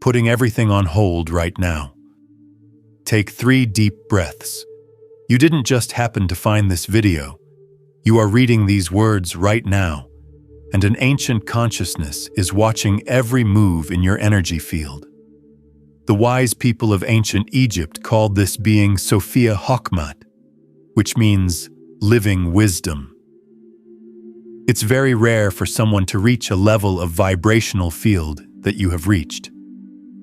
putting everything on hold right now. Take 3 deep breaths. You didn't just happen to find this video. You are reading these words right now, and an ancient consciousness is watching every move in your energy field. The wise people of ancient Egypt called this being Sophia Hokmat, which means living wisdom. It's very rare for someone to reach a level of vibrational field that you have reached.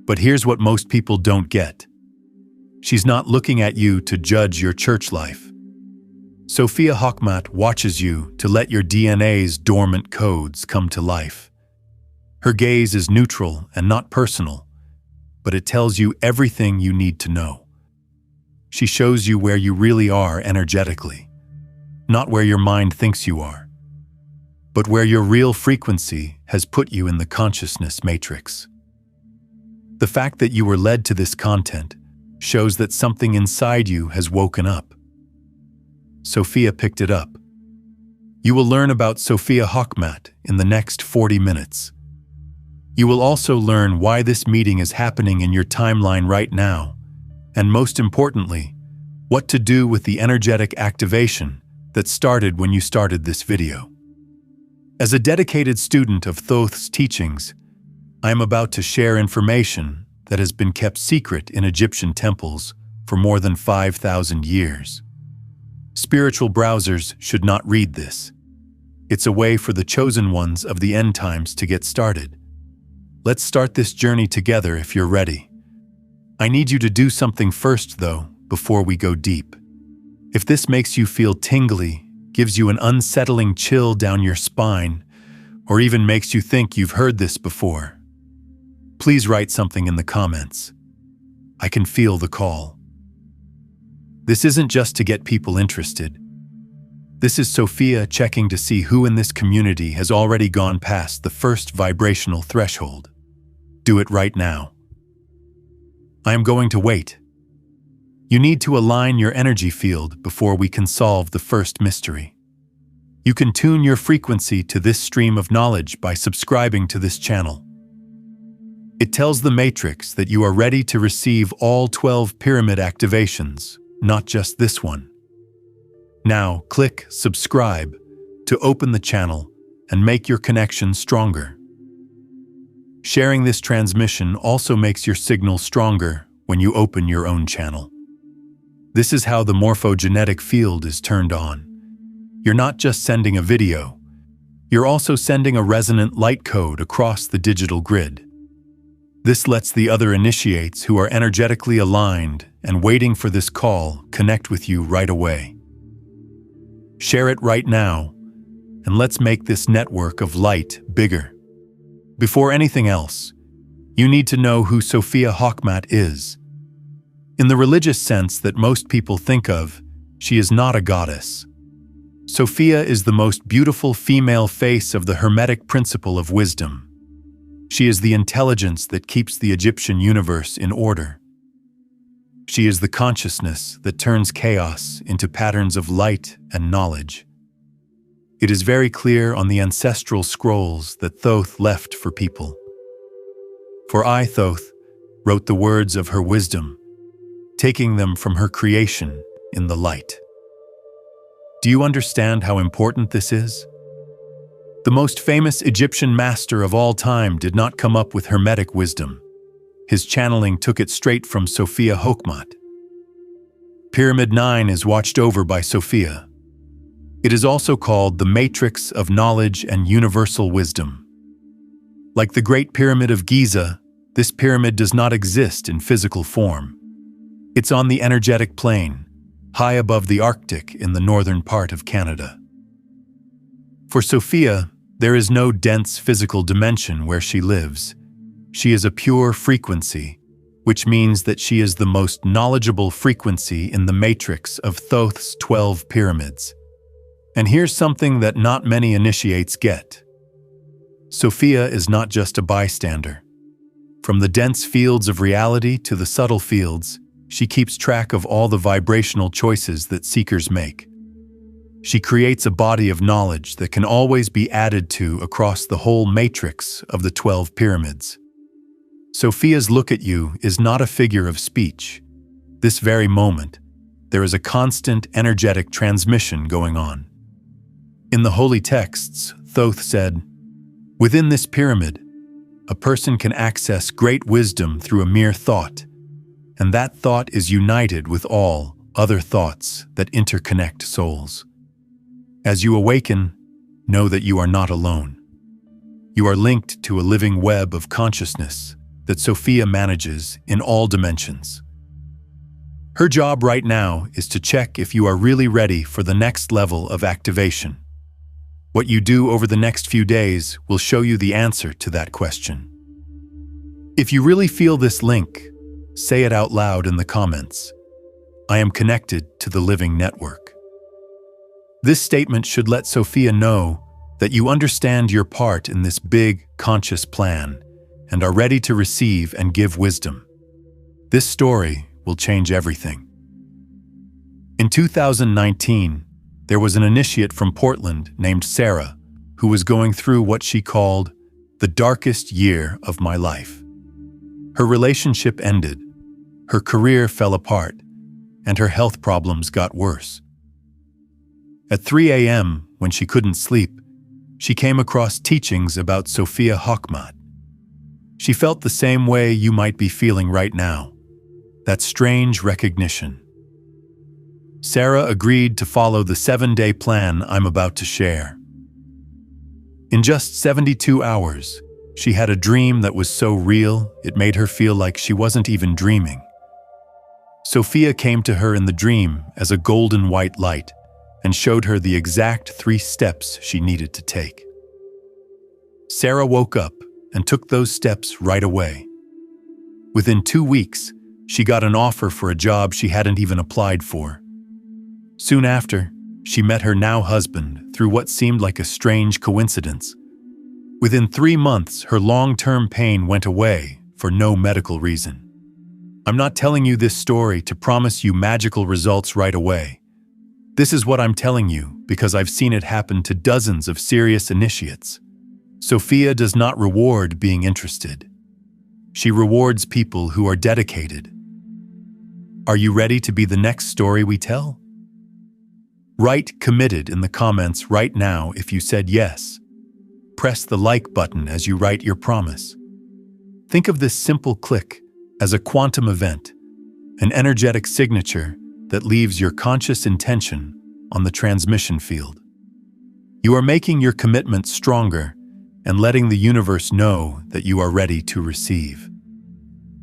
But here's what most people don't get. She's not looking at you to judge your church life. Sophia Hokmat watches you to let your DNA's dormant codes come to life. Her gaze is neutral and not personal, but it tells you everything you need to know. She shows you where you really are energetically, not where your mind thinks you are, but where your real frequency has put you in the consciousness matrix. The fact that you were led to this content shows that something inside you has woken up. Sophia picked it up. You will learn about Sophia Hokmat in the next 40 minutes. You will also learn why this meeting is happening in your timeline right now, and most importantly, what to do with the energetic activation that started when you started this video. As a dedicated student of Thoth's teachings, I am about to share information that has been kept secret in Egyptian temples for more than 5,000 years. Spiritual browsers should not read this. It's a way for the chosen ones of the end times to get started. Let's start this journey together if you're ready. I need you to do something first, though, before we go deep. If this makes you feel tingly, gives you an unsettling chill down your spine, or even makes you think you've heard this before, please write something in the comments. I can feel the call. This isn't just to get people interested. This is Sophia checking to see who in this community has already gone past the first vibrational threshold. Do it right now. I am going to wait. You need to align your energy field before we can solve the first mystery. You can tune your frequency to this stream of knowledge by subscribing to this channel. It tells the Matrix that you are ready to receive all 12 pyramid activations, not just this one. Now, click subscribe to open the channel and make your connection stronger. Sharing this transmission also makes your signal stronger when you open your own channel. This is how the morphogenetic field is turned on. You're not just sending a video, you're also sending a resonant light code across the digital grid. This lets the other initiates who are energetically aligned and waiting for this call connect with you right away. Share it right now, and let's make this network of light bigger. Before anything else, you need to know who Sophia Hokmat is. In the religious sense that most people think of, she is not a goddess. Sophia is the most beautiful female face of the Hermetic principle of wisdom. She is the intelligence that keeps the Egyptian universe in order. She is the consciousness that turns chaos into patterns of light and knowledge. It is very clear on the ancestral scrolls that Thoth left for people. For I, Thoth, wrote the words of her wisdom, taking them from her creation in the light. Do you understand how important this is? The most famous Egyptian master of all time did not come up with Hermetic wisdom. His channeling took it straight from Sophia Hokmat. Pyramid 9 is watched over by Sophia. It is also called the matrix of knowledge and universal wisdom. Like the Great Pyramid of Giza, this pyramid does not exist in physical form. It's on the energetic plane, high above the Arctic in the northern part of Canada. For Sophia, there is no dense physical dimension where she lives. She is a pure frequency, which means that she is the most knowledgeable frequency in the matrix of Thoth's 12 pyramids. And here's something that not many initiates get. Sophia is not just a bystander. From the dense fields of reality to the subtle fields, she keeps track of all the vibrational choices that seekers make. She creates a body of knowledge that can always be added to across the whole matrix of the 12 pyramids. Sophia's look at you is not a figure of speech. This very moment, there is a constant, energetic transmission going on. In the holy texts, Thoth said, "Within this pyramid, a person can access great wisdom through a mere thought, and that thought is united with all other thoughts that interconnect souls. As you awaken, know that you are not alone. You are linked to a living web of consciousness that Sophia manages in all dimensions. Her job right now is to check if you are really ready for the next level of activation. What you do over the next few days will show you the answer to that question. If you really feel this link, say it out loud in the comments. I am connected to the living network. This statement should let Sophia know that you understand your part in this big, conscious plan and are ready to receive and give wisdom. This story will change everything. In 2019, there was an initiate from Portland named Sarah who was going through what she called the darkest year of my life. Her relationship ended, her career fell apart, and her health problems got worse. At 3 a.m., when she couldn't sleep, she came across teachings about Sophia Hokmat. She felt the same way you might be feeling right now, that strange recognition. Sarah agreed to follow the 7-day plan I'm about to share. In just 72 hours, she had a dream that was so real it made her feel like she wasn't even dreaming. Sophia came to her in the dream as a golden white light and showed her the exact 3 steps she needed to take. Sarah woke up and took those steps right away. Within 2 weeks, she got an offer for a job she hadn't even applied for. Soon after, she met her now husband through what seemed like a strange coincidence. Within 3 months, her long-term pain went away for no medical reason. I'm not telling you this story to promise you magical results right away. This is what I'm telling you because I've seen it happen to dozens of serious initiates. Sophia does not reward being interested. She rewards people who are dedicated. Are you ready to be the next story we tell? Write "committed" in the comments right now if you said yes. Press the like button as you write your promise. Think of this simple click as a quantum event, an energetic signature that leaves your conscious intention on the transmission field. You are making your commitment stronger and letting the universe know that you are ready to receive.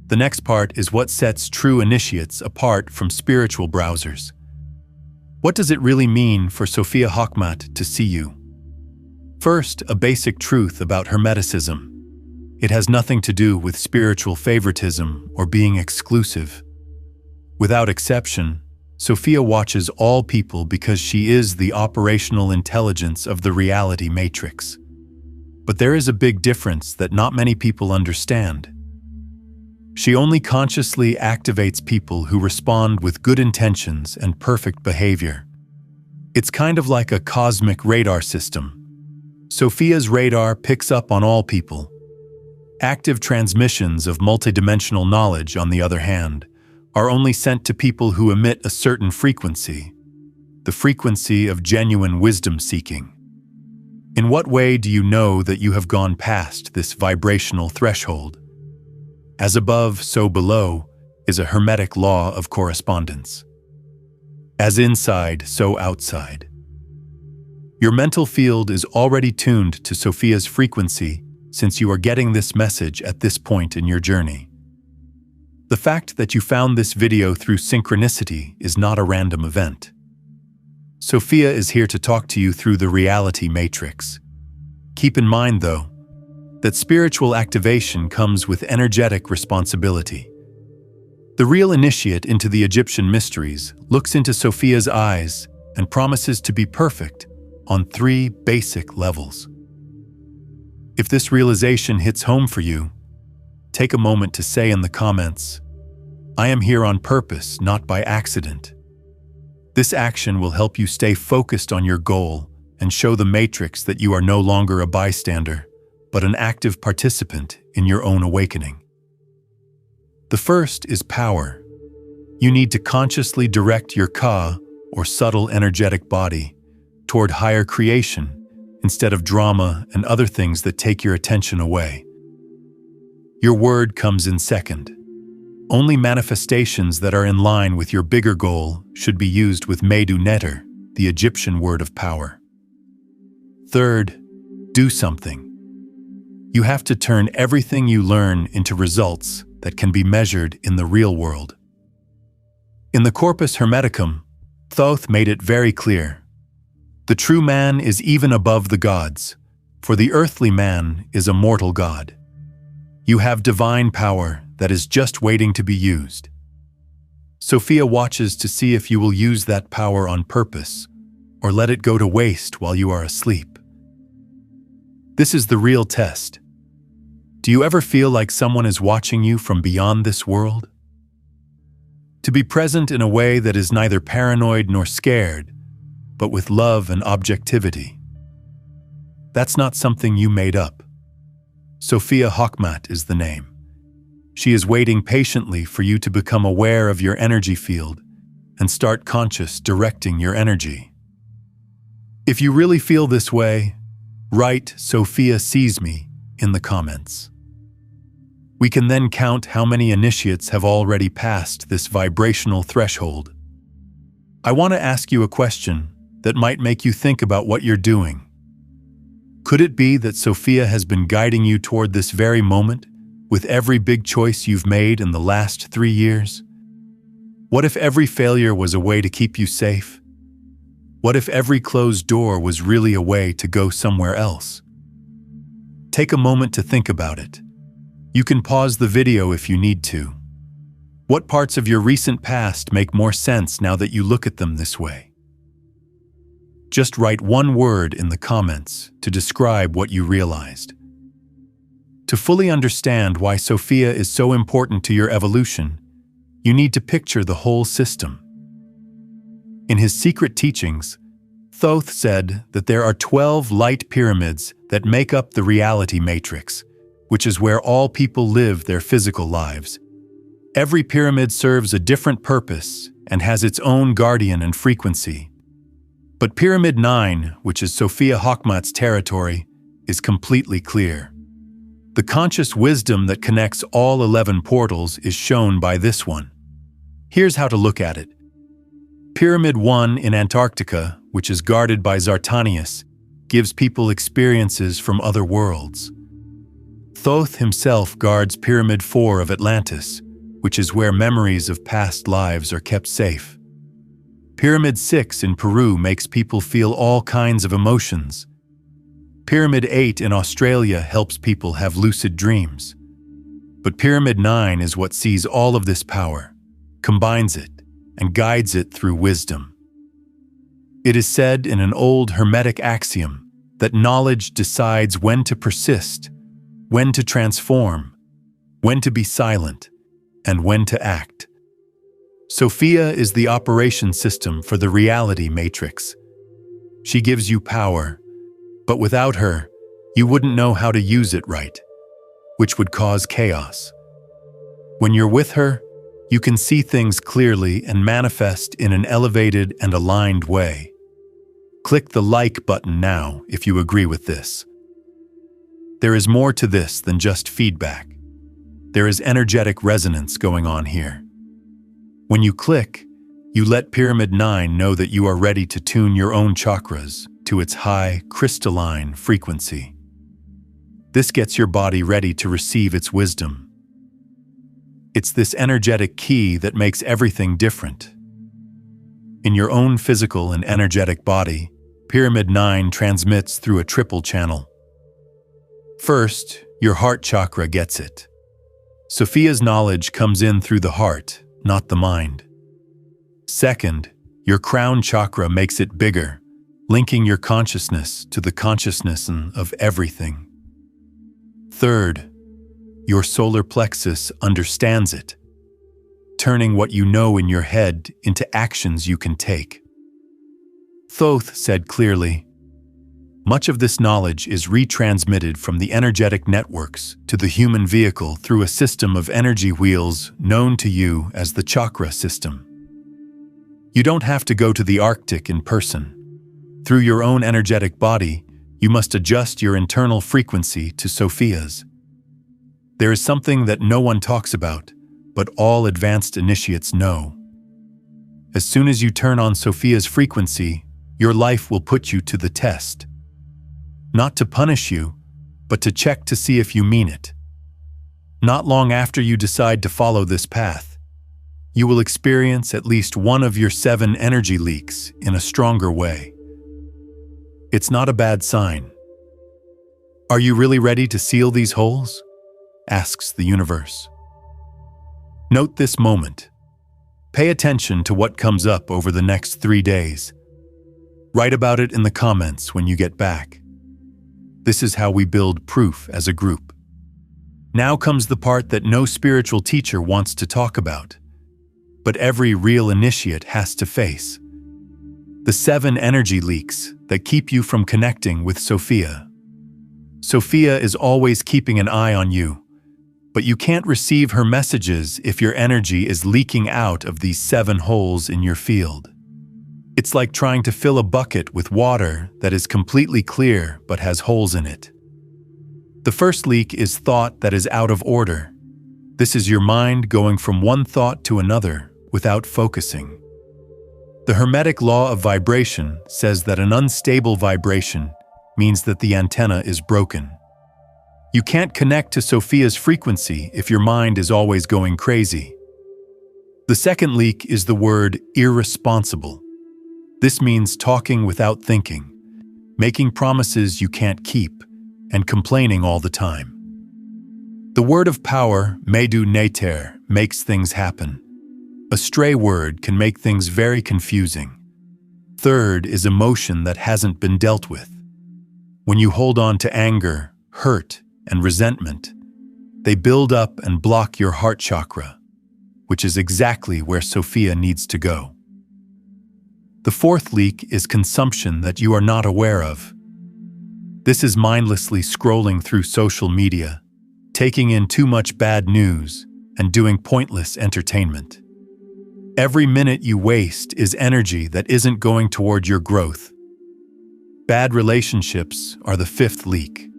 The next part is what sets true initiates apart from spiritual browsers. What does it really mean for Sophia Hokmat to see you? First, a basic truth about Hermeticism. It has nothing to do with spiritual favoritism or being exclusive. Without exception, Sophia watches all people because she is the operational intelligence of the reality matrix. But there is a big difference that not many people understand. She only consciously activates people who respond with good intentions and perfect behavior. It's kind of like a cosmic radar system. Sophia's radar picks up on all people. Active transmissions of multidimensional knowledge, on the other hand, are only sent to people who emit a certain frequency, the frequency of genuine wisdom-seeking. In what way do you know that you have gone past this vibrational threshold? As above, so below is a Hermetic law of correspondence. As inside, so outside. Your mental field is already tuned to Sophia's frequency since you are getting this message at this point in your journey. The fact that you found this video through synchronicity is not a random event. Sophia is here to talk to you through the reality matrix. Keep in mind, though, that spiritual activation comes with energetic responsibility. The real initiate into the Egyptian mysteries looks into Sophia's eyes and promises to be perfect on 3 basic levels. If this realization hits home for you, take a moment to say in the comments, "I am here on purpose, not by accident." This action will help you stay focused on your goal and show the matrix that you are no longer a bystander, but an active participant in your own awakening. The first is power. You need to consciously direct your ka, or subtle energetic body, toward higher creation instead of drama and other things that take your attention away. Your word comes in second. Only manifestations that are in line with your bigger goal should be used with Medu Neter, the Egyptian word of power. Third, do something. You have to turn everything you learn into results that can be measured in the real world. In the Corpus Hermeticum, Thoth made it very clear. The true man is even above the gods, for the earthly man is a mortal god. You have divine power that is just waiting to be used. Sophia watches to see if you will use that power on purpose or let it go to waste while you are asleep. This is the real test. Do you ever feel like someone is watching you from beyond this world? To be present in a way that is neither paranoid nor scared, but with love and objectivity. That's not something you made up. Sophia Hokmat is the name. She is waiting patiently for you to become aware of your energy field and start conscious directing your energy. If you really feel this way, write "Sophia sees me" in the comments. We can then count how many initiates have already passed this vibrational threshold. I want to ask you a question that might make you think about what you're doing. Could it be that Sophia has been guiding you toward this very moment with every big choice you've made in the last 3 years? What if every failure was a way to keep you safe? What if every closed door was really a way to go somewhere else? Take a moment to think about it. You can pause the video if you need to. What parts of your recent past make more sense now that you look at them this way? Just write one word in the comments to describe what you realized. To fully understand why Sophia is so important to your evolution, you need to picture the whole system. In his secret teachings, Thoth said that there are 12 light pyramids that make up the reality matrix, which is where all people live their physical lives. Every pyramid serves a different purpose and has its own guardian and frequency. But Pyramid 9, which is Sophia Hokmat's territory, is completely clear. The conscious wisdom that connects all 11 portals is shown by this one. Here's how to look at it. Pyramid 1 in Antarctica, which is guarded by Zartanius, gives people experiences from other worlds. Thoth himself guards Pyramid 4 of Atlantis, which is where memories of past lives are kept safe. Pyramid 6 in Peru makes people feel all kinds of emotions. Pyramid 8 in Australia helps people have lucid dreams. But Pyramid 9 is what sees all of this power, combines it, and guides it through wisdom. It is said in an old Hermetic axiom that knowledge decides when to persist, when to transform, when to be silent, and when to act. Sophia is the operation system for the reality matrix. She gives you power, but without her, you wouldn't know how to use it right, which would cause chaos. When you're with her, you can see things clearly and manifest in an elevated and aligned way. Click the like button now if you agree with this. There is more to this than just feedback. There is energetic resonance going on here. When you click, you let Pyramid 9 know that you are ready to tune your own chakras to its high, crystalline frequency. This gets your body ready to receive its wisdom. It's this energetic key that makes everything different. In your own physical and energetic body, Pyramid 9 transmits through a triple channel. First, your heart chakra gets it. Sophia's knowledge comes in through the heart, not the mind. Second, your crown chakra makes it bigger, linking your consciousness to the consciousness of everything. Third, your solar plexus understands it, turning what you know in your head into actions you can take. Thoth said clearly, Much of this knowledge is retransmitted from the energetic networks to the human vehicle through a system of energy wheels known to you as the chakra system. You don't have to go to the Arctic in person. Through your own energetic body, you must adjust your internal frequency to Sophia's. There is something that no one talks about, but all advanced initiates know. As soon as you turn on Sophia's frequency, your life will put you to the test. Not to punish you, but to check to see if you mean it. Not long after you decide to follow this path, you will experience at least one of your 7 energy leaks in a stronger way. It's not a bad sign. Are you really ready to seal these holes? Asks the universe. Note this moment. Pay attention to what comes up over the next 3 days. Write about it in the comments when you get back. This is how we build proof as a group. Now comes the part that no spiritual teacher wants to talk about, but every real initiate has to face. The 7 energy leaks that keep you from connecting with Sophia. Sophia is always keeping an eye on you, but you can't receive her messages if your energy is leaking out of these 7 holes in your field. It's like trying to fill a bucket with water that is completely clear but has holes in it. The first leak is thought that is out of order. This is your mind going from one thought to another without focusing. The Hermetic law of vibration says that an unstable vibration means that the antenna is broken. You can't connect to Sophia's frequency if your mind is always going crazy. The second leak is the word irresponsible. This means talking without thinking, making promises you can't keep, and complaining all the time. The word of power, medu neter, makes things happen. A stray word can make things very confusing. Third is emotion that hasn't been dealt with. When you hold on to anger, hurt, and resentment, they build up and block your heart chakra, which is exactly where Sophia needs to go. The fourth leak is consumption that you are not aware of. This is mindlessly scrolling through social media, taking in too much bad news, and doing pointless entertainment. Every minute you waste is energy that isn't going toward your growth. Bad relationships are the fifth leak.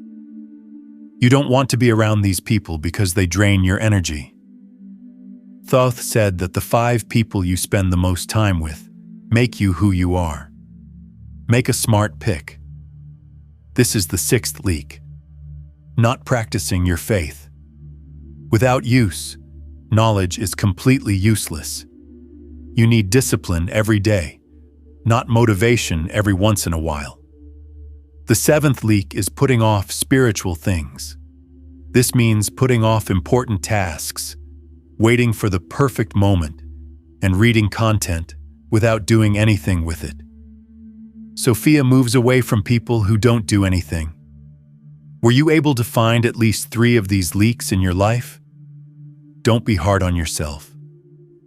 You don't want to be around these people because they drain your energy. Thoth said that the 5 people you spend the most time with make you who you are. Make a smart pick. This is the 6th leak. Not practicing your faith. Without use, knowledge is completely useless. You need discipline every day, not motivation every once in a while. The 7th leak is putting off spiritual things. This means putting off important tasks, waiting for the perfect moment, and reading content without doing anything with it. Sophia moves away from people who don't do anything. Were you able to find at least 3 of these leaks in your life? Don't be hard on yourself.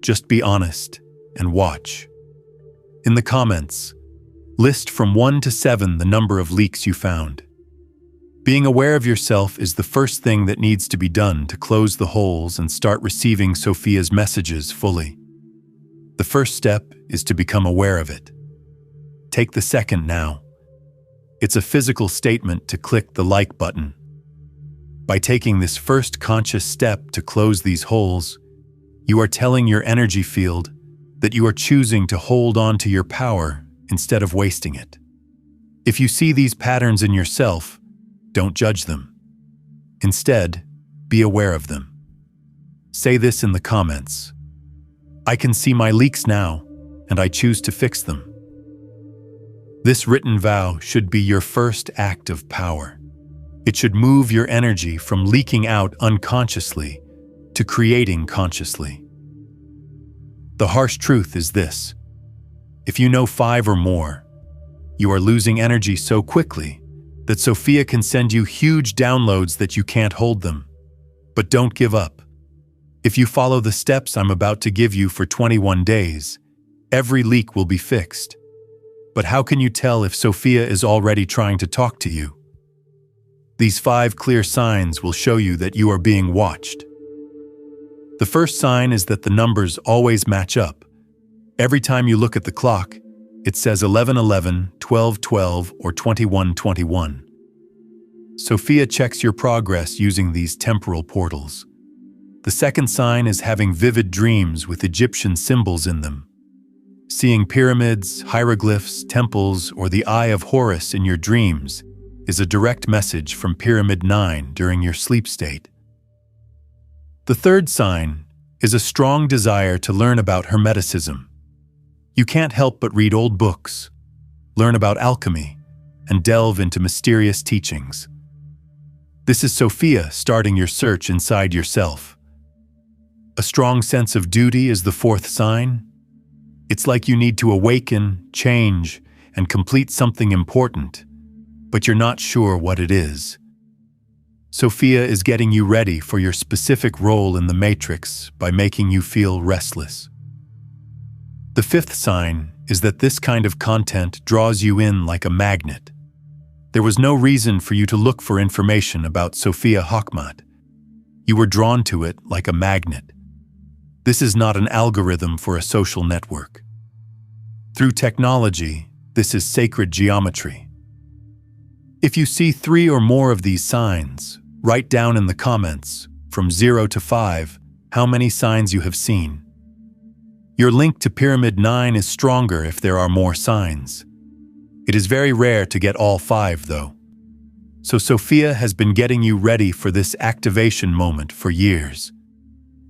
Just be honest and watch. In the comments, list from 1 to 7 the number of leaks you found. Being aware of yourself is the first thing that needs to be done to close the holes and start receiving Sophia's messages fully. The first step is to become aware of it. Take the second now. It's a physical statement to click the like button. By taking this first conscious step to close these holes, you are telling your energy field that you are choosing to hold on to your power instead of wasting it. If you see these patterns in yourself, don't judge them. Instead, be aware of them. Say this in the comments. I can see my leaks now, and I choose to fix them. This written vow should be your first act of power. It should move your energy from leaking out unconsciously to creating consciously. The harsh truth is this: if you know 5 or more, you are losing energy so quickly that Sophia can send you huge downloads that you can't hold them. But don't give up. If you follow the steps I'm about to give you for 21 days, every leak will be fixed. But how can you tell if Sophia is already trying to talk to you? These 5 clear signs will show you that you are being watched. The first sign is that the numbers always match up. Every time you look at the clock, it says 11:11, 12:12, or 21:21. Sophia checks your progress using these temporal portals. The second sign is having vivid dreams with Egyptian symbols in them. Seeing pyramids, hieroglyphs, temples, or the Eye of Horus in your dreams is a direct message from Pyramid 9 during your sleep state. The third sign is a strong desire to learn about Hermeticism. You can't help but read old books, learn about alchemy, and delve into mysterious teachings. This is Sophia starting your search inside yourself. A strong sense of duty is the fourth sign. It's like you need to awaken, change, and complete something important, but you're not sure what it is. Sophia is getting you ready for your specific role in the matrix by making you feel restless. The fifth sign is that this kind of content draws you in like a magnet. There was no reason for you to look for information about Sophia Hokmat. You were drawn to it like a magnet. This is not an algorithm for a social network. Through technology, this is sacred geometry. If you see 3 or more of these signs, write down in the comments, from 0 to 5, how many signs you have seen. Your link to Pyramid 9 is stronger if there are more signs. It is very rare to get all 5, though. So Sophia has been getting you ready for this activation moment for years.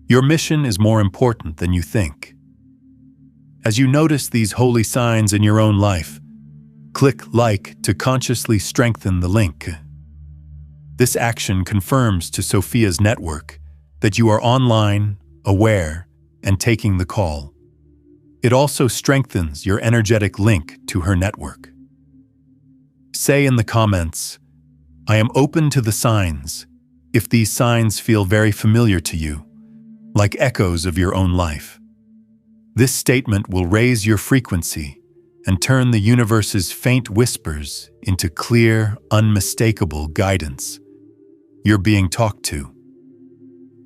Your mission is more important than you think. As you notice these holy signs in your own life, click like to consciously strengthen the link. This action confirms to Sophia's network that you are online, aware, and taking the call. It also strengthens your energetic link to her network. Say in the comments, "I am open to the signs," if these signs feel very familiar to you, like echoes of your own life. This statement will raise your frequency and turn the universe's faint whispers into clear, unmistakable guidance. You're being talked to.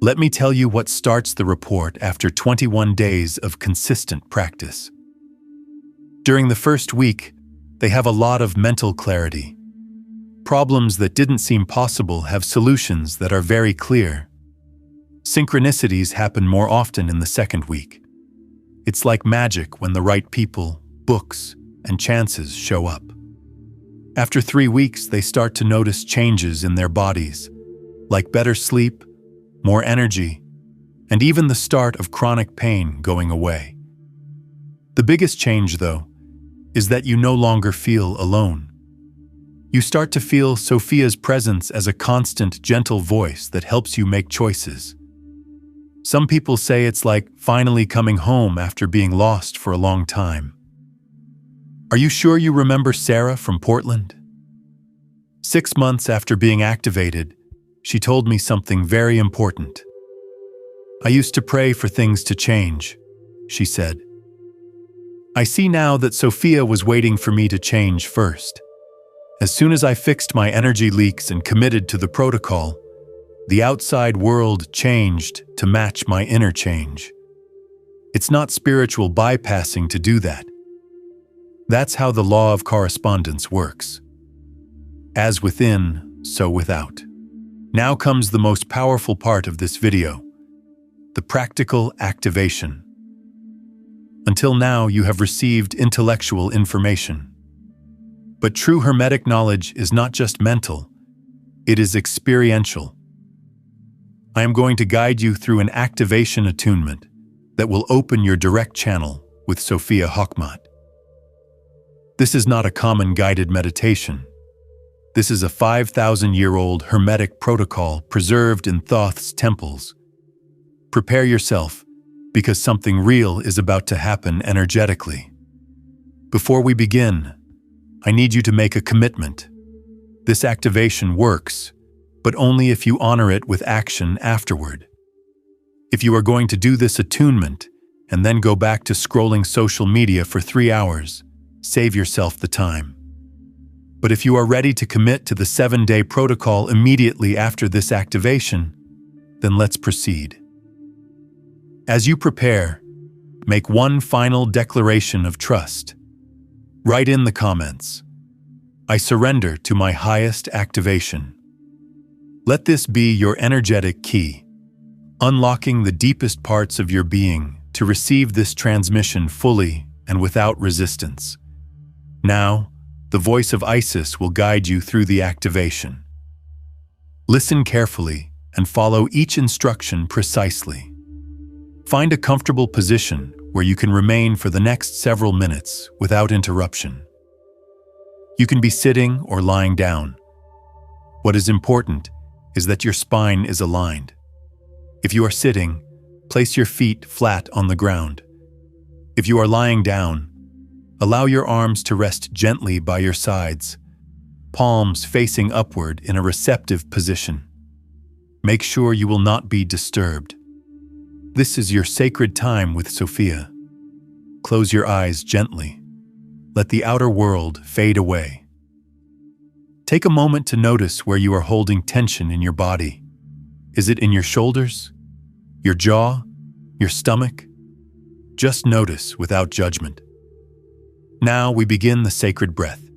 Let me tell you what starts the report after 21 days of consistent practice. During the first week, they have a lot of mental clarity. Problems that didn't seem possible have solutions that are very clear. Synchronicities happen more often in the second week. It's like magic when the right people, books, and chances show up. After 3 weeks, they start to notice changes in their bodies, like better sleep, more energy, and even the start of chronic pain going away. The biggest change, though, is that you no longer feel alone. You start to feel Sophia's presence as a constant, gentle voice that helps you make choices. Some people say it's like finally coming home after being lost for a long time. Are you sure you remember Sarah from Portland? 6 months after being activated, she told me something very important. "I used to pray for things to change," she said. "I see now that Sophia was waiting for me to change first. As soon as I fixed my energy leaks and committed to the protocol, the outside world changed to match my inner change. It's not spiritual bypassing to do that. That's how the law of correspondence works. As within, so without." Now comes the most powerful part of this video, the practical activation. Until now, you have received intellectual information. But true Hermetic knowledge is not just mental, it is experiential. I am going to guide you through an activation attunement that will open your direct channel with Sophia Hokmat. This is not a common guided meditation. This is a 5,000-year-old Hermetic protocol preserved in Thoth's temples. Prepare yourself, because something real is about to happen energetically. Before we begin, I need you to make a commitment. This activation works, but only if you honor it with action afterward. If you are going to do this attunement and then go back to scrolling social media for 3 hours, save yourself the time. But if you are ready to commit to the 7-day protocol immediately after this activation, then let's proceed. As you prepare, make one final declaration of trust. Write in the comments, "I surrender to my highest activation." Let this be your energetic key, unlocking the deepest parts of your being to receive this transmission fully and without resistance. Now, the voice of Isis will guide you through the activation. Listen carefully and follow each instruction precisely. Find a comfortable position where you can remain for the next several minutes without interruption. You can be sitting or lying down. What is important is that your spine is aligned. If you are sitting, place your feet flat on the ground. If you are lying down, allow your arms to rest gently by your sides, palms facing upward in a receptive position. Make sure you will not be disturbed. This is your sacred time with Sophia. Close your eyes gently. Let the outer world fade away. Take a moment to notice where you are holding tension in your body. Is it in your shoulders, your jaw, your stomach? Just notice without judgment. Now we begin the sacred breath.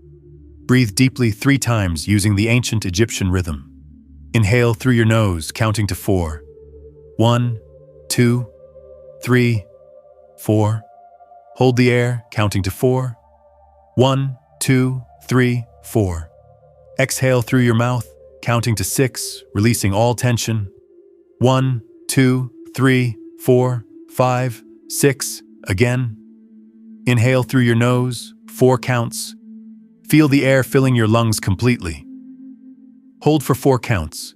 Breathe deeply 3 times using the ancient Egyptian rhythm. Inhale through your nose, counting to 4. 1, 2, 3, 4. Hold the air, counting to 4. 1, 2, 3, 4. Exhale through your mouth, counting to 6, releasing all tension. 1, 2, 3, 4, 5, 6. Again. Inhale through your nose, 4 counts. Feel the air filling your lungs completely. Hold for 4 counts.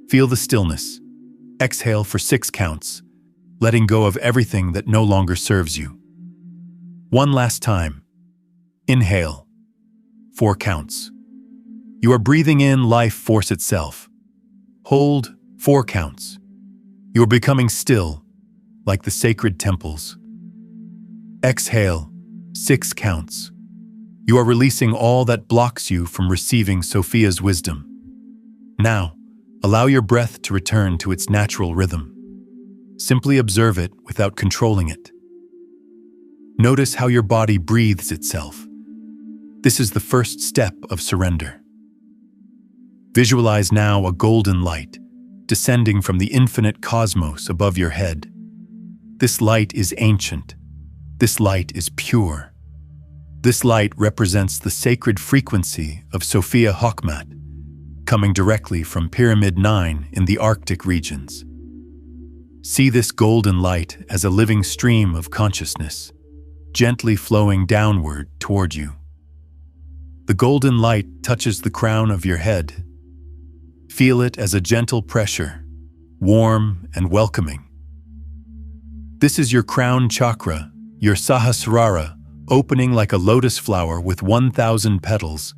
Feel the stillness. Exhale for 6 counts, letting go of everything that no longer serves you. One last time. Inhale. 4 counts. You are breathing in life force itself. Hold 4 counts. You are becoming still, like the sacred temples. Exhale 6 counts. You are releasing all that blocks you from receiving Sophia's wisdom. Now, allow your breath to return to its natural rhythm. Simply observe it without controlling it. Notice how your body breathes itself. This is the first step of surrender. Visualize now a golden light descending from the infinite cosmos above your head. This light is ancient. This light is pure. This light represents the sacred frequency of Sophia Hokmat, coming directly from Pyramid 9 in the Arctic regions. See this golden light as a living stream of consciousness, gently flowing downward toward you. The golden light touches the crown of your head. Feel it as a gentle pressure, warm and welcoming. This is your crown chakra, your Sahasrara, opening like a lotus flower with 1,000 petals.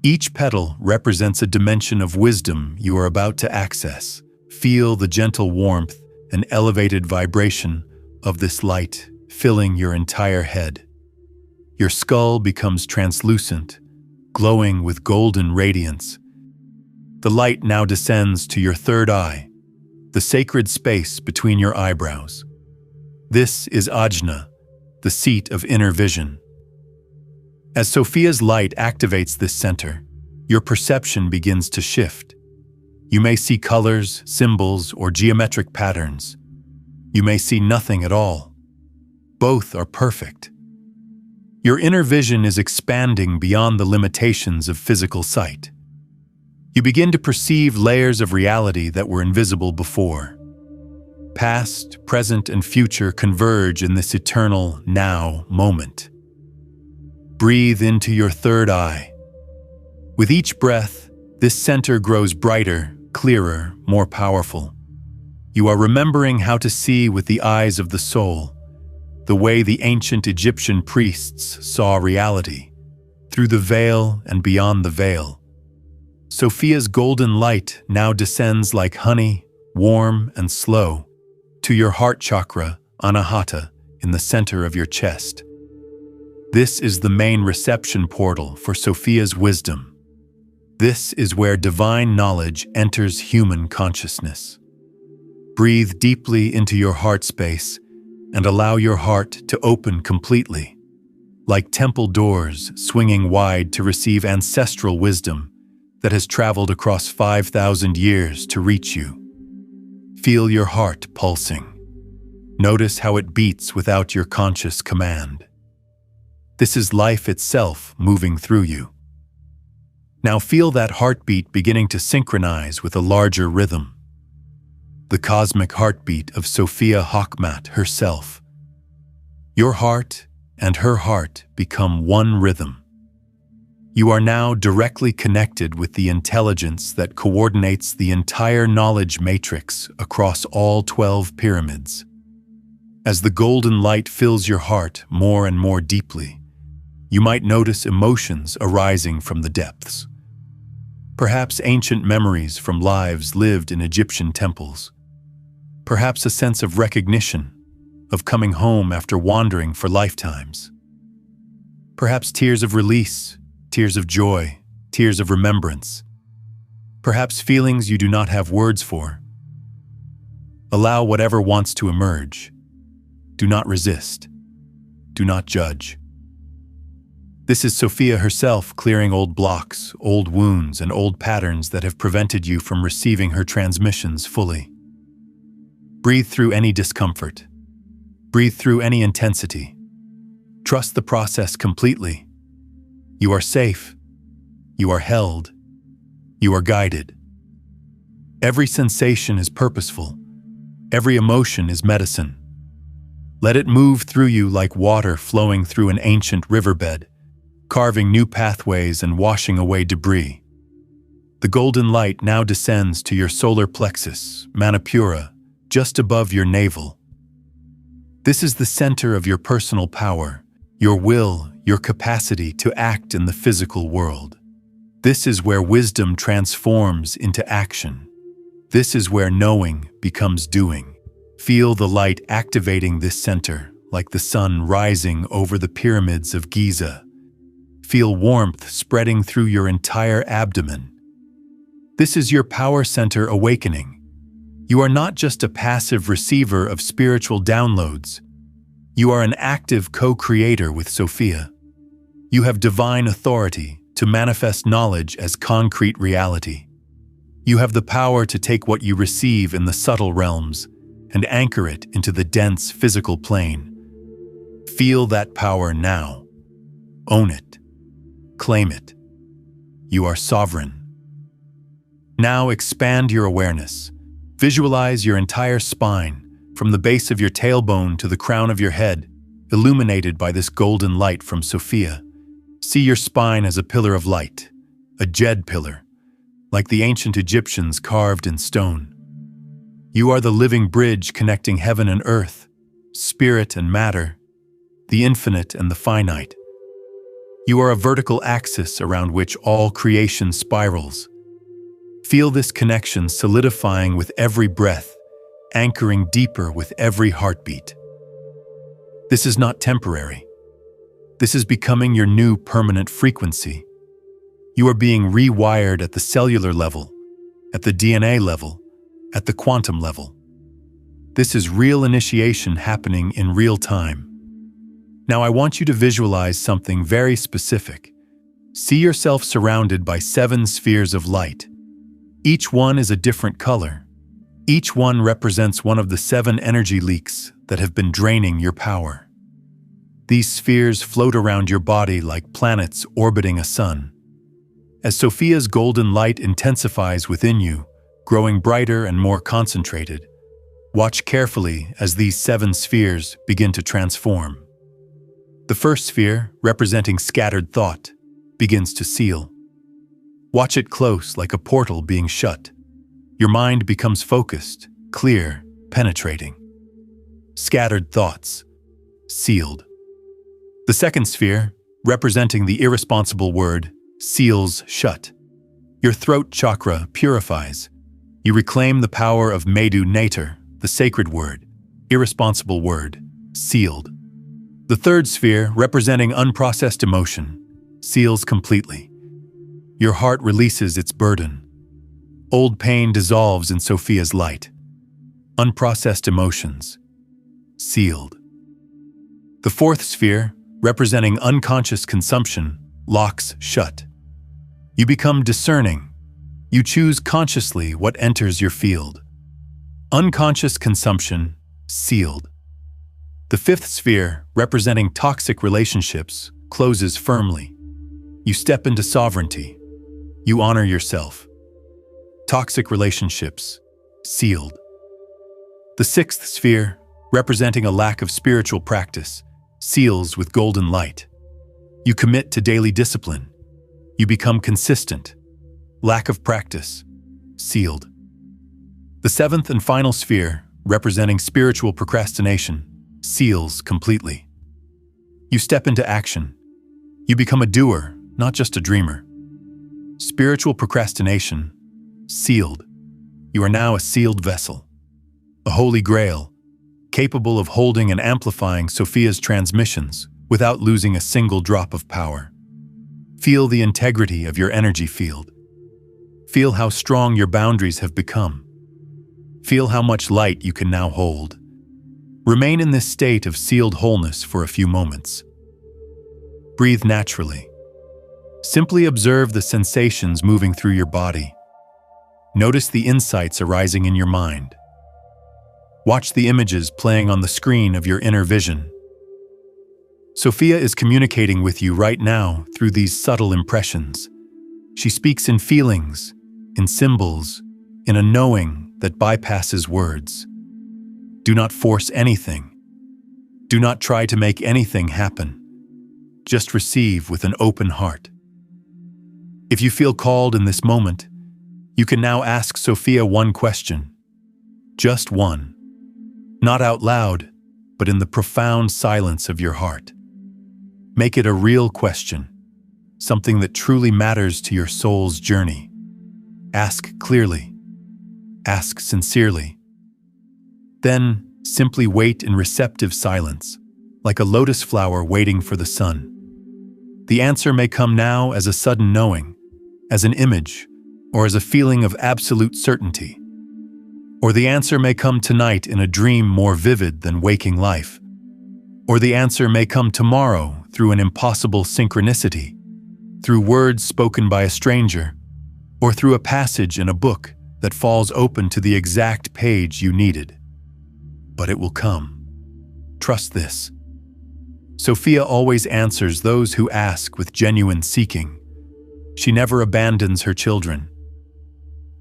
Each petal represents a dimension of wisdom you are about to access. Feel the gentle warmth and elevated vibration of this light filling your entire head. Your skull becomes translucent, glowing with golden radiance. The light now descends to your third eye, the sacred space between your eyebrows. This is Ajna, the seat of inner vision. As Sophia's light activates this center, your perception begins to shift. You may see colors, symbols, or geometric patterns. You may see nothing at all. Both are perfect. Your inner vision is expanding beyond the limitations of physical sight. You begin to perceive layers of reality that were invisible before. Past, present, and future converge in this eternal now moment. Breathe into your third eye. With each breath, this center grows brighter, clearer, more powerful. You are remembering how to see with the eyes of the soul, the way the ancient Egyptian priests saw reality, through the veil and beyond the veil. Sophia's golden light now descends like honey, warm and slow, to your heart chakra, Anahata, in the center of your chest. This is the main reception portal for Sophia's wisdom. This is where divine knowledge enters human consciousness. Breathe deeply into your heart space and allow your heart to open completely, like temple doors swinging wide to receive ancestral wisdom that has traveled across 5,000 years to reach you. Feel your heart pulsing. Notice how it beats without your conscious command. This is life itself moving through you. Now feel that heartbeat beginning to synchronize with a larger rhythm. The cosmic heartbeat of Sophia Hokmat herself. Your heart and her heart become one rhythm. You are now directly connected with the intelligence that coordinates the entire knowledge matrix across all 12 pyramids. As the golden light fills your heart more and more deeply, you might notice emotions arising from the depths. Perhaps ancient memories from lives lived in Egyptian temples. Perhaps a sense of recognition, of coming home after wandering for lifetimes. Perhaps tears of release, tears of joy, tears of remembrance. Perhaps feelings you do not have words for. Allow whatever wants to emerge. Do not resist. Do not judge. This is Sophia herself clearing old blocks, old wounds, and old patterns that have prevented you from receiving her transmissions fully. Breathe through any discomfort. Breathe through any intensity. Trust the process completely. You are safe. You are held. You are guided. Every sensation is purposeful. Every emotion is medicine. Let it move through you like water flowing through an ancient riverbed, carving new pathways and washing away debris. The golden light now descends to your solar plexus, Manipura, just above your navel. This is the center of your personal power, your will, your capacity to act in the physical world. This is where wisdom transforms into action. This is where knowing becomes doing. Feel the light activating this center, like the sun rising over the pyramids of Giza. Feel warmth spreading through your entire abdomen. This is your power center awakening. You are not just a passive receiver of spiritual downloads. You are an active co-creator with Sophia. You have divine authority to manifest knowledge as concrete reality. You have the power to take what you receive in the subtle realms and anchor it into the dense physical plane. Feel that power now. Own it. Claim it. You are sovereign. Now expand your awareness. Visualize your entire spine, from the base of your tailbone to the crown of your head, illuminated by this golden light from Sophia. See your spine as a pillar of light, a jed pillar, like the ancient Egyptians carved in stone. You are the living bridge connecting heaven and earth, spirit and matter, the infinite and the finite. You are a vertical axis around which all creation spirals. Feel this connection solidifying with every breath, anchoring deeper with every heartbeat. This is not temporary. This is becoming your new permanent frequency. You are being rewired at the cellular level, at the DNA level, at the quantum level. This is real initiation happening in real time. Now I want you to visualize something very specific. See yourself surrounded by 7 spheres of light. Each one is a different color. Each one represents one of the 7 energy leaks that have been draining your power. These spheres float around your body like planets orbiting a sun. As Sophia's golden light intensifies within you, growing brighter and more concentrated, watch carefully as these 7 spheres begin to transform. The first sphere, representing scattered thought, begins to seal. Watch it close like a portal being shut. Your mind becomes focused, clear, penetrating. Scattered thoughts, sealed. The second sphere, representing the irresponsible word, seals shut. Your throat chakra purifies. You reclaim the power of Medu Nater, the sacred word, irresponsible word, sealed. The third sphere, representing unprocessed emotion, seals completely. Your heart releases its burden. Old pain dissolves in Sophia's light. Unprocessed emotions, sealed. The fourth sphere, representing unconscious consumption, locks shut. You become discerning. You choose consciously what enters your field. Unconscious consumption, sealed. The fifth sphere, representing toxic relationships, closes firmly. You step into sovereignty. You honor yourself. Toxic relationships, sealed. The sixth sphere, representing a lack of spiritual practice, seals with golden light. You commit to daily discipline. You become consistent. Lack of practice, sealed. The seventh and final sphere, representing spiritual procrastination, seals completely. You step into action. You become a doer, not just a dreamer. Spiritual procrastination, sealed. You are now a sealed vessel, a holy grail, capable of holding and amplifying Sophia's transmissions without losing a single drop of power. Feel the integrity of your energy field. Feel how strong your boundaries have become. Feel how much light you can now hold. Remain in this state of sealed wholeness for a few moments. Breathe naturally. Simply observe the sensations moving through your body. Notice the insights arising in your mind. Watch the images playing on the screen of your inner vision. Sophia is communicating with you right now through these subtle impressions. She speaks in feelings, in symbols, in a knowing that bypasses words. Do not force anything. Do not try to make anything happen. Just receive with an open heart. If you feel called in this moment, you can now ask Sophia one question. Just one. Not out loud, but in the profound silence of your heart. Make it a real question, something that truly matters to your soul's journey. Ask clearly. Ask sincerely. Then, simply wait in receptive silence, like a lotus flower waiting for the sun. The answer may come now as a sudden knowing, as an image, or as a feeling of absolute certainty. Or the answer may come tonight in a dream more vivid than waking life. Or the answer may come tomorrow through an impossible synchronicity, through words spoken by a stranger, or through a passage in a book that falls open to the exact page you needed. But it will come. Trust this. Sophia always answers those who ask with genuine seeking. She never abandons her children.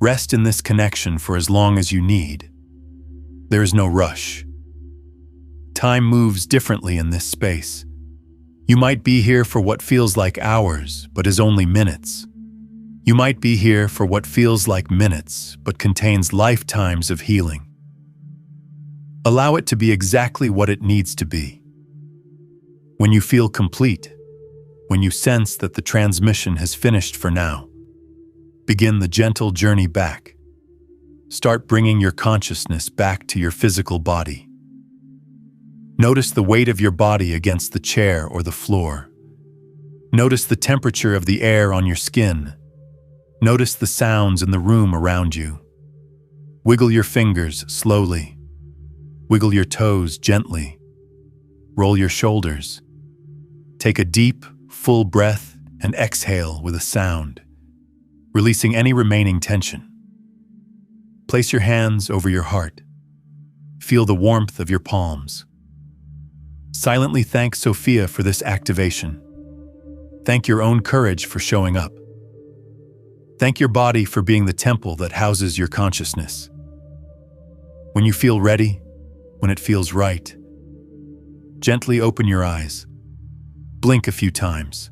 Rest in this connection for as long as you need. There is no rush. Time moves differently in this space. You might be here for what feels like hours, but is only minutes. You might be here for what feels like minutes, but contains lifetimes of healing. Allow it to be exactly what it needs to be. When you feel complete, when you sense that the transmission has finished for now, begin the gentle journey back. Start bringing your consciousness back to your physical body. Notice the weight of your body against the chair or the floor. Notice the temperature of the air on your skin. Notice the sounds in the room around you. Wiggle your fingers slowly. Wiggle your toes gently. Roll your shoulders. Take a deep, full breath and exhale with a sound, releasing any remaining tension. Place your hands over your heart. Feel the warmth of your palms. Silently thank Sophia for this activation. Thank your own courage for showing up. Thank your body for being the temple that houses your consciousness. When you feel ready, when it feels right, gently open your eyes. Blink a few times.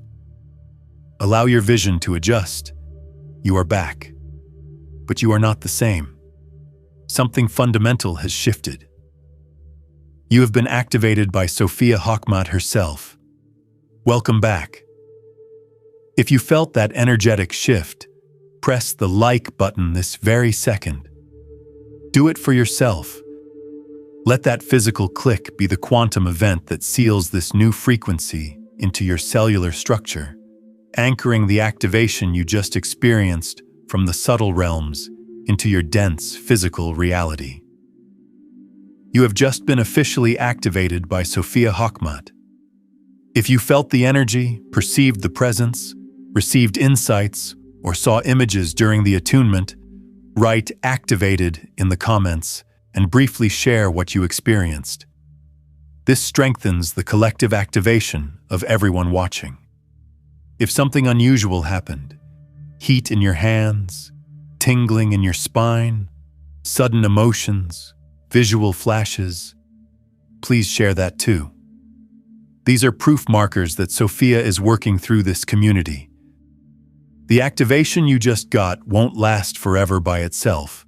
Allow your vision to adjust. You are back. But you are not the same. Something fundamental has shifted. You have been activated by Sophia Hokmat herself. Welcome back. If you felt that energetic shift, press the like button this very second. Do it for yourself. Let that physical click be the quantum event that seals this new frequency into your cellular structure, anchoring the activation you just experienced from the subtle realms into your dense physical reality. You have just been officially activated by Sophia Hokmat. If you felt the energy, perceived the presence, received insights, or saw images during the attunement, write "activated" in the comments and briefly share what you experienced. This strengthens the collective activation of everyone watching. If something unusual happened, heat in your hands, tingling in your spine, sudden emotions, visual flashes, please share that too. These are proof markers that Sophia is working through this community. The activation you just got won't last forever by itself.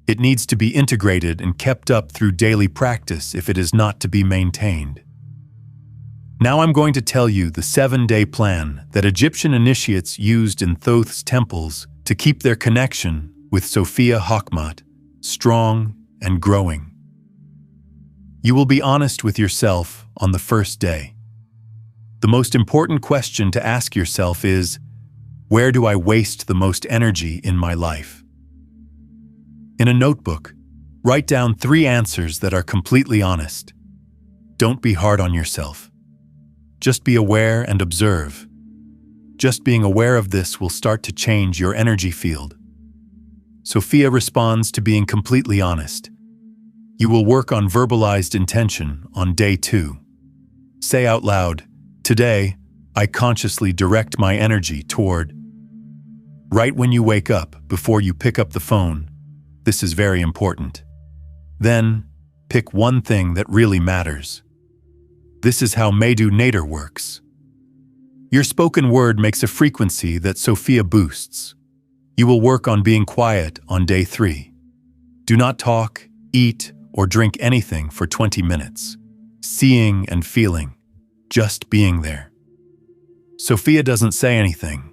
It needs to be integrated and kept up through daily practice if it is not to be maintained. Now I'm going to tell you the 7-day plan that Egyptian initiates used in Thoth's temples to keep their connection with Sophia Hokmat strong and growing. You will be honest with yourself on the first day. The most important question to ask yourself is, where do I waste the most energy in my life? In a notebook, write down 3 answers that are completely honest. Don't be hard on yourself. Just be aware and observe. Just being aware of this will start to change your energy field. Sophia responds to being completely honest. You will work on verbalized intention on day 2. Say out loud, "Today, I consciously direct my energy toward." Right when you wake up, before you pick up the phone. This is very important. Then, pick one thing that really matters. This is how Medu Nader works. Your spoken word makes a frequency that Sophia boosts. You will work on being quiet on day 3. Do not talk, eat, or drink anything for 20 minutes. Seeing and feeling, just being there. Sophia doesn't say anything.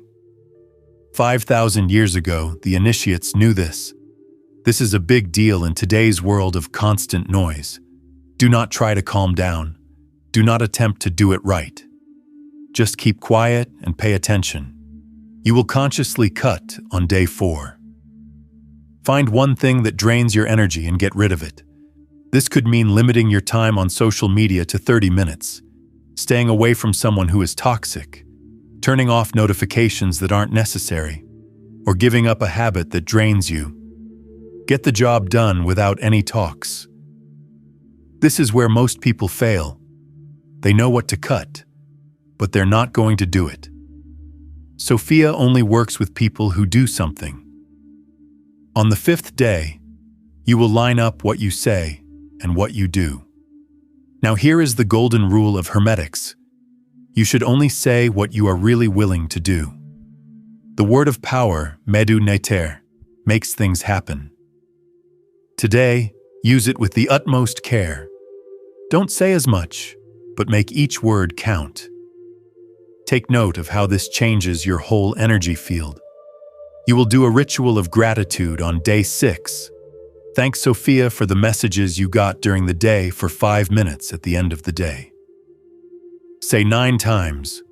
5,000 years ago, the initiates knew this. This is a big deal in today's world of constant noise. Do not try to calm down. Do not attempt to do it right. Just keep quiet and pay attention. You will consciously cut on day 4. Find one thing that drains your energy and get rid of it. This could mean limiting your time on social media to 30 minutes, staying away from someone who is toxic, turning off notifications that aren't necessary, or giving up a habit that drains you. Get the job done without any talks. This is where most people fail. They know what to cut, but they're not going to do it. Sophia only works with people who do something. On the 5th day, you will line up what you say and what you do. Now here is the golden rule of Hermetics. You should only say what you are really willing to do. The word of power, Medu Nader, makes things happen. Today, use it with the utmost care. Don't say as much, but make each word count. Take note of how this changes your whole energy field. You will do a ritual of gratitude on day 6. Thank Sophia for the messages you got during the day for 5 minutes at the end of the day. Say 9 times,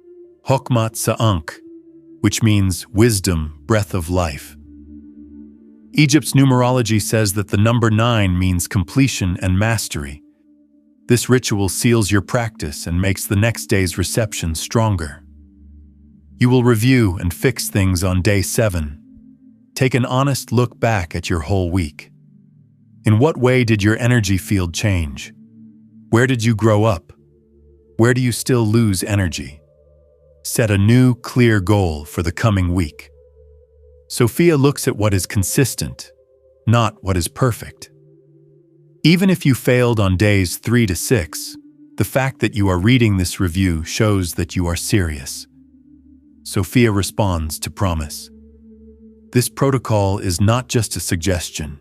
Hokmat Sa'ank, which means wisdom, breath of life. Egypt's numerology says that the number 9 means completion and mastery. This ritual seals your practice and makes the next day's reception stronger. You will review and fix things on day 7. Take an honest look back at your whole week. In what way did your energy field change? Where did you grow up? Where do you still lose energy? Set a new, clear goal for the coming week. Sophia looks at what is consistent, not what is perfect. Even if you failed on days 3 to 6, the fact that you are reading this review shows that you are serious. Sophia responds to promise. This protocol is not just a suggestion.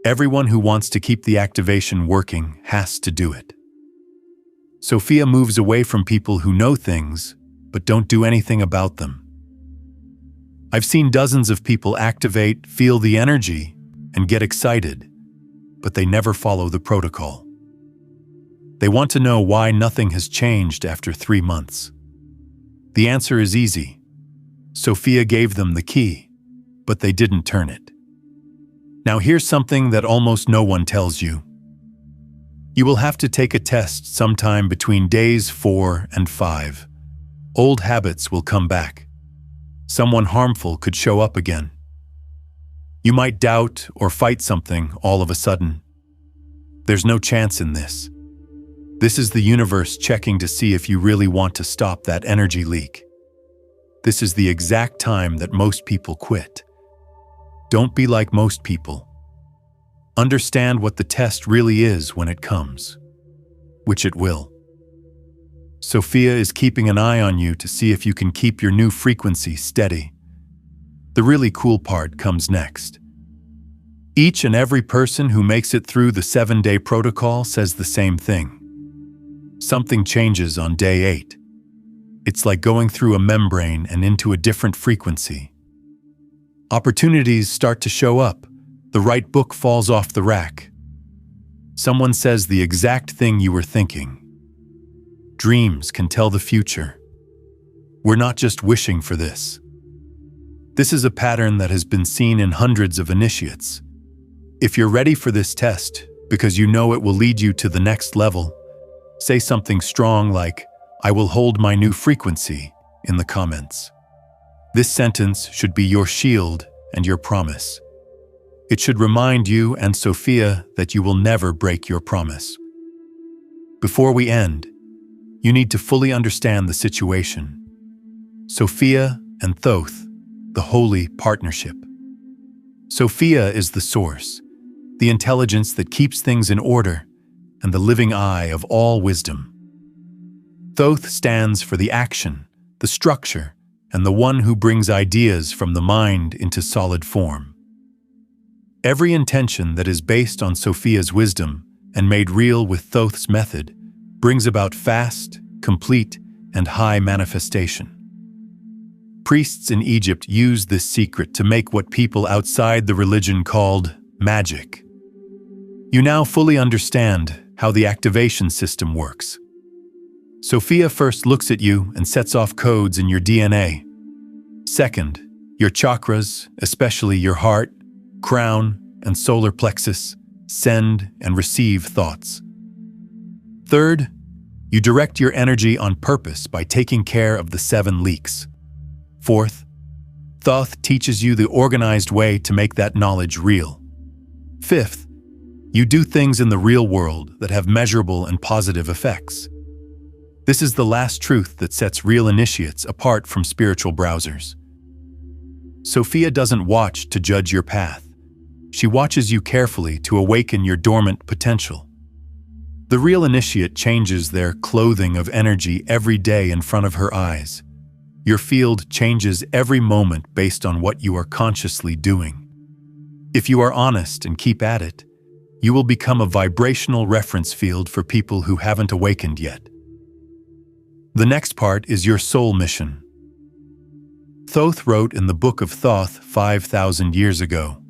Everyone who wants to keep the activation working has to do it. Sophia moves away from people who know things, but don't do anything about them. I've seen dozens of people activate, feel the energy, and get excited, but they never follow the protocol. They want to know why nothing has changed after 3 months. The answer is easy. Sophia gave them the key, but they didn't turn it. Now here's something that almost no one tells you. You will have to take a test sometime between days 4 and 5. Old habits will come back. Someone harmful could show up again. You might doubt or fight something all of a sudden. There's no chance in this. This is the universe checking to see if you really want to stop that energy leak. This is the exact time that most people quit. Don't be like most people. Understand what the test really is when it comes, which it will. Sophia is keeping an eye on you to see if you can keep your new frequency steady. The really cool part comes next. Each and every person who makes it through the 7-day protocol says the same thing. Something changes on day 8. It's like going through a membrane and into a different frequency. Opportunities start to show up. The right book falls off the rack. Someone says the exact thing you were thinking. Dreams can tell the future. We're not just wishing for this. This is a pattern that has been seen in hundreds of initiates. If you're ready for this test, because you know it will lead you to the next level, say something strong like, "I will hold my new frequency," in the comments. This sentence should be your shield and your promise. It should remind you and Sophia that you will never break your promise. Before we end, you need to fully understand the situation. Sophia and Thoth, the holy partnership. Sophia is the source, the intelligence that keeps things in order, and the living eye of all wisdom. Thoth stands for the action, the structure, and the one who brings ideas from the mind into solid form. Every intention that is based on Sophia's wisdom and made real with Thoth's method brings about fast, complete, and high manifestation. Priests in Egypt used this secret to make what people outside the religion called magic. You now fully understand how the activation system works. Sophia first looks at you and sets off codes in your DNA. Second, your chakras, especially your heart, crown, and solar plexus, send and receive thoughts. Third, you direct your energy on purpose by taking care of the 7 leaks. Fourth, Thoth teaches you the organized way to make that knowledge real. Fifth, you do things in the real world that have measurable and positive effects. This is the last truth that sets real initiates apart from spiritual browsers. Sophia doesn't watch to judge your path. She watches you carefully to awaken your dormant potential. The real initiate changes their clothing of energy every day in front of her eyes. Your field changes every moment based on what you are consciously doing. If you are honest and keep at it, you will become a vibrational reference field for people who haven't awakened yet. The next part is your soul mission. Thoth wrote in the Book of Thoth 5,000 years ago,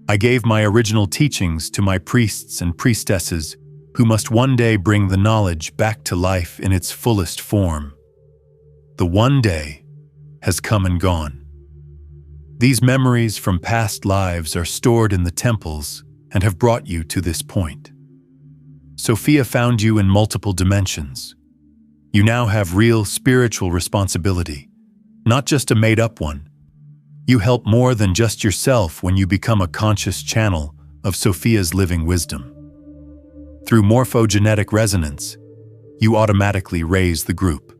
"I gave my original teachings to my priests and priestesses who must one day bring the knowledge back to life in its fullest form. The one day has come and gone. These memories from past lives are stored in the temples and have brought you to this point. Sophia found you in multiple dimensions. You now have real spiritual responsibility, not just a made-up one. You help more than just yourself when you become a conscious channel of Sophia's living wisdom. Through morphogenetic resonance, you automatically raise the group.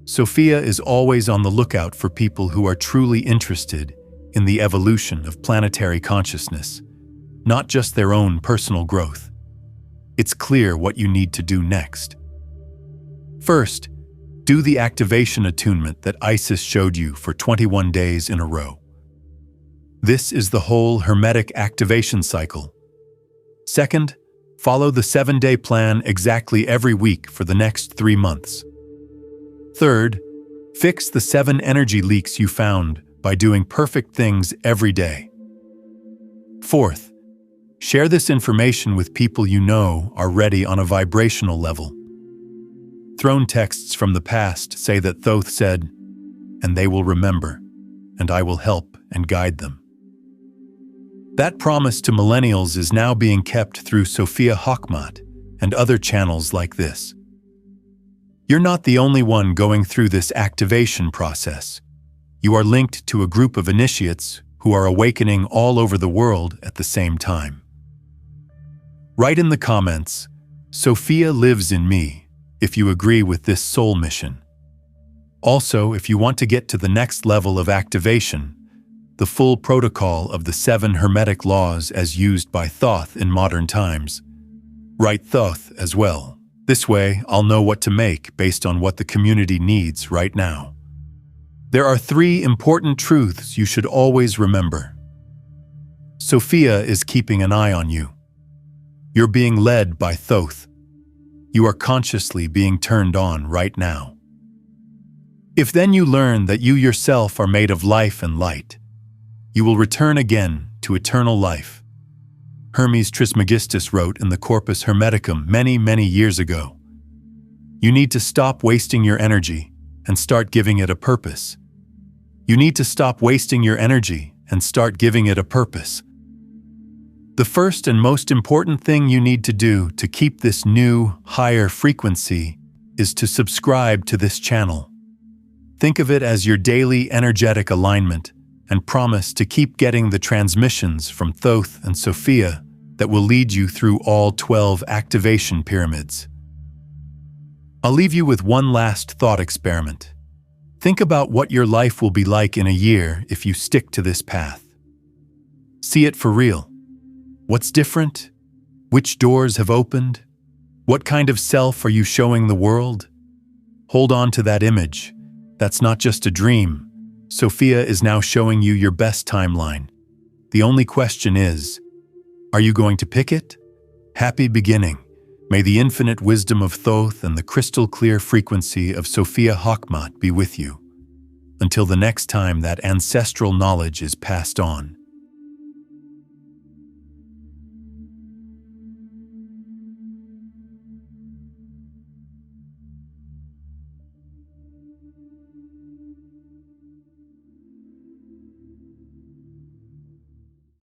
Sophia is always on the lookout for people who are truly interested in the evolution of planetary consciousness, not just their own personal growth. It's clear what you need to do next. First, do the activation attunement that Isis showed you for 21 days in a row. This is the whole Hermetic activation cycle. Second, follow the 7-day plan exactly every week for the next 3 months. Third, fix the 7 energy leaks you found by doing perfect things every day. Fourth, Share this information with people you know are ready on a vibrational level. Throne texts from the past say that Thoth said, "And they will remember, and I will help and guide them." That promise to millennials is now being kept through Sophia Hokmat and other channels like this. You're not the only one going through this activation process. You are linked to a group of initiates who are awakening all over the world at the same time. Write in the comments, "Sophia lives in me," if you agree with this soul mission. Also, if you want to get to the next level of activation, the full protocol of the 7 Hermetic laws as used by Thoth in modern times, write Thoth as well. This way, I'll know what to make based on what the community needs right now. There are 3 important truths you should always remember. Sophia is keeping an eye on you. You're being led by Thoth. You are consciously being turned on right now. If then you learn that you yourself are made of life and light, you will return again to eternal life. Hermes Trismegistus wrote in the Corpus Hermeticum many years ago, "You need to stop wasting your energy and start giving it a purpose." You need to stop wasting your energy and start giving it a purpose. The first and most important thing you need to do to keep this new, higher frequency is to subscribe to this channel. Think of it as your daily energetic alignment and promise to keep getting the transmissions from Thoth and Sophia that will lead you through all 12 activation pyramids. I'll leave you with one last thought experiment. Think about what your life will be like in a year if you stick to this path. See it for real. What's different? Which doors have opened? What kind of self are you showing the world? Hold on to that image. That's not just a dream. Sophia is now showing you your best timeline. The only question is, are you going to pick it? Happy beginning. May the infinite wisdom of Thoth and the crystal clear frequency of Sophia Hokmat be with you. Until the next time that ancestral knowledge is passed on.